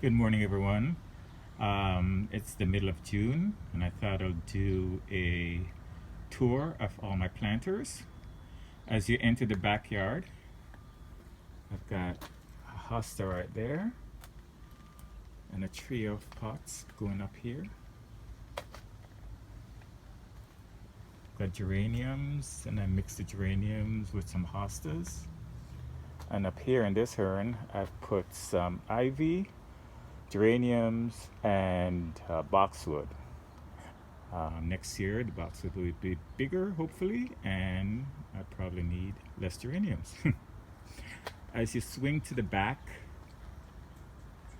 Good morning, everyone. It's the middle of June, and I thought I'll do a tour of all my planters. As you enter the backyard, I've got a hosta right there, and a trio of pots going up here. Got geraniums, and I mixed the geraniums with some hostas. And up here in this urn, I've put some ivy, geraniums, and boxwood. Next year, the boxwood will be bigger, hopefully, and I probably need less geraniums. As you swing to the back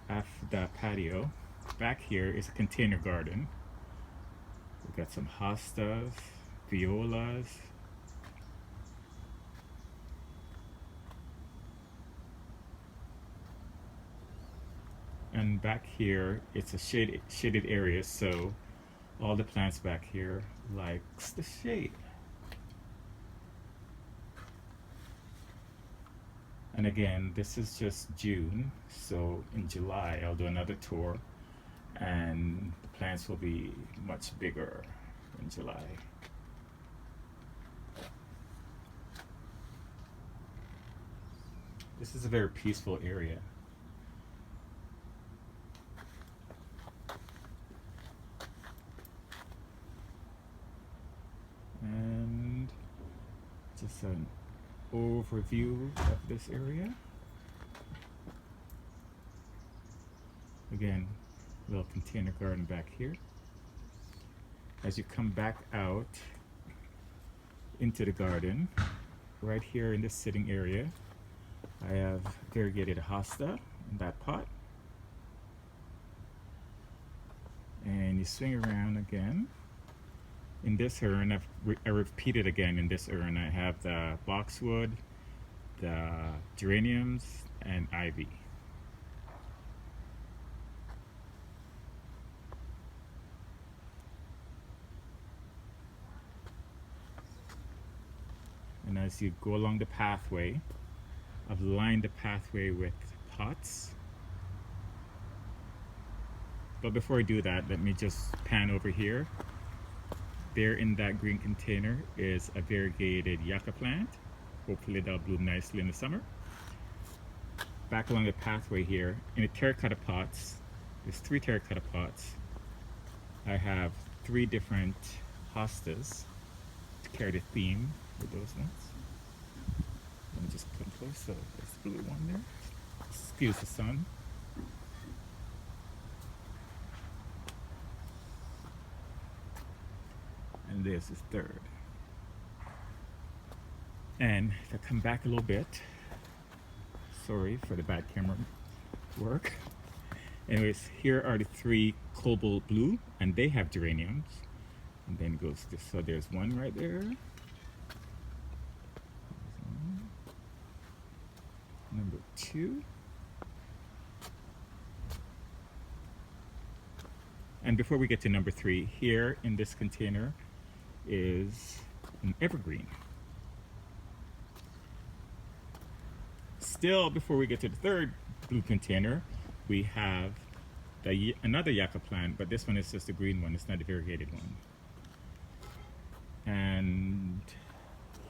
of the patio, back here is a container garden. We've got some hostas, violas, and back here it's a shaded area, so all the plants back here likes the shade. And again, this is just June, so in July I'll do another tour, and the plants will be much bigger in July. This is a very peaceful area. And just an overview of this area. Again, little container garden back here. As you come back out into the garden, right here in this sitting area, I have variegated hosta in that pot. And you swing around again. In this urn, I repeated again in this urn, I have the boxwood, the geraniums, and ivy. And as you go along the pathway, I've lined the pathway with pots. But before I do that, let me just pan over here. There in that green container is a variegated yucca plant. Hopefully that'll bloom nicely in the summer. Back along the pathway here, in the terracotta pots, there's 3 terracotta pots. I have 3 different hostas to carry the theme with those ones. Let me just put them close, so there's the blue one there. Excuse the sun. And this is 3rd. And if I come back a little bit, sorry for the bad camera work. Anyways, here are the 3 cobalt blue, and they have geraniums. And then it goes this, so there's one right there. Number 2. And before we get to number 3, here in this container is an evergreen. Still, before we get to the 3rd blue container, we have another yucca plant, but this one is just a green one, it's not a variegated one. And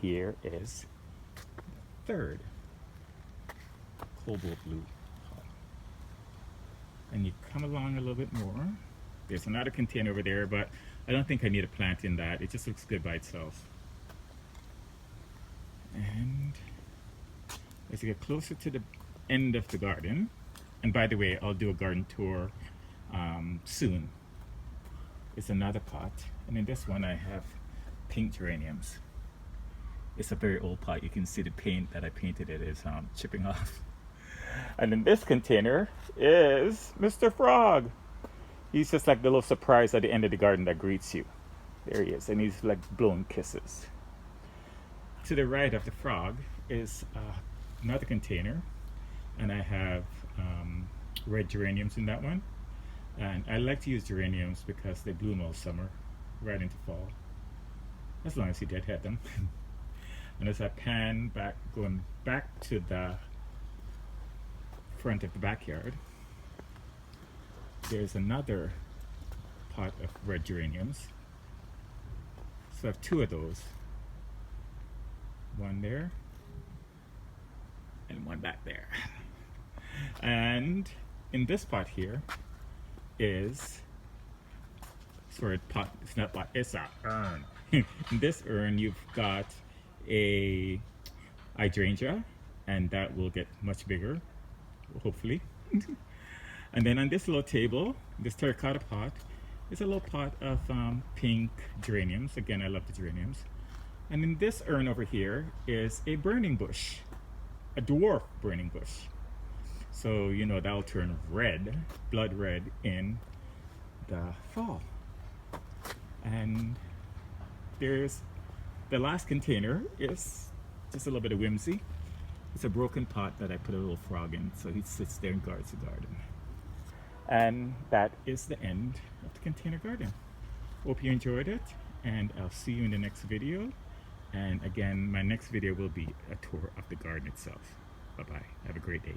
here is the 3rd cobalt blue. And you come along a little bit more. There's another container over there, but I don't think I need a plant in that. It just looks good by itself. And as you get closer to the end of the garden, and by the way, I'll do a garden tour soon. It's another pot, and in this one I have pink geraniums. It's a very old pot. You can see the paint that I painted it is chipping off. And in this container is Mr. Frog. He's just like the little surprise at the end of the garden that greets you. There he is, and he's like blowing kisses. To the right of the frog is another container, and I have red geraniums in that one. And I like to use geraniums because they bloom all summer, right into fall, as long as you deadhead them. And as I pan back, going back to the front of the backyard, there's another pot of red geraniums. So I have two of those. One there and one back there. And in this pot here is, sorry, pot, it's not pot, it's a urn. In this urn you've got a hydrangea, and that will get much bigger, hopefully. And then on this little table, this terracotta pot, is a little pot of pink geraniums. Again, I love the geraniums. And in this urn over here is a burning bush, a dwarf burning bush. So, you know, that'll turn red, blood red in the fall. And there's the last container is just a little bit of whimsy. It's a broken pot that I put a little frog in, so he sits there and guards the garden. And that is the end of the container garden. Hope you enjoyed it, and I'll see you in the next video. And again, my next video will be a tour of the garden itself. Bye-bye. Have a great day.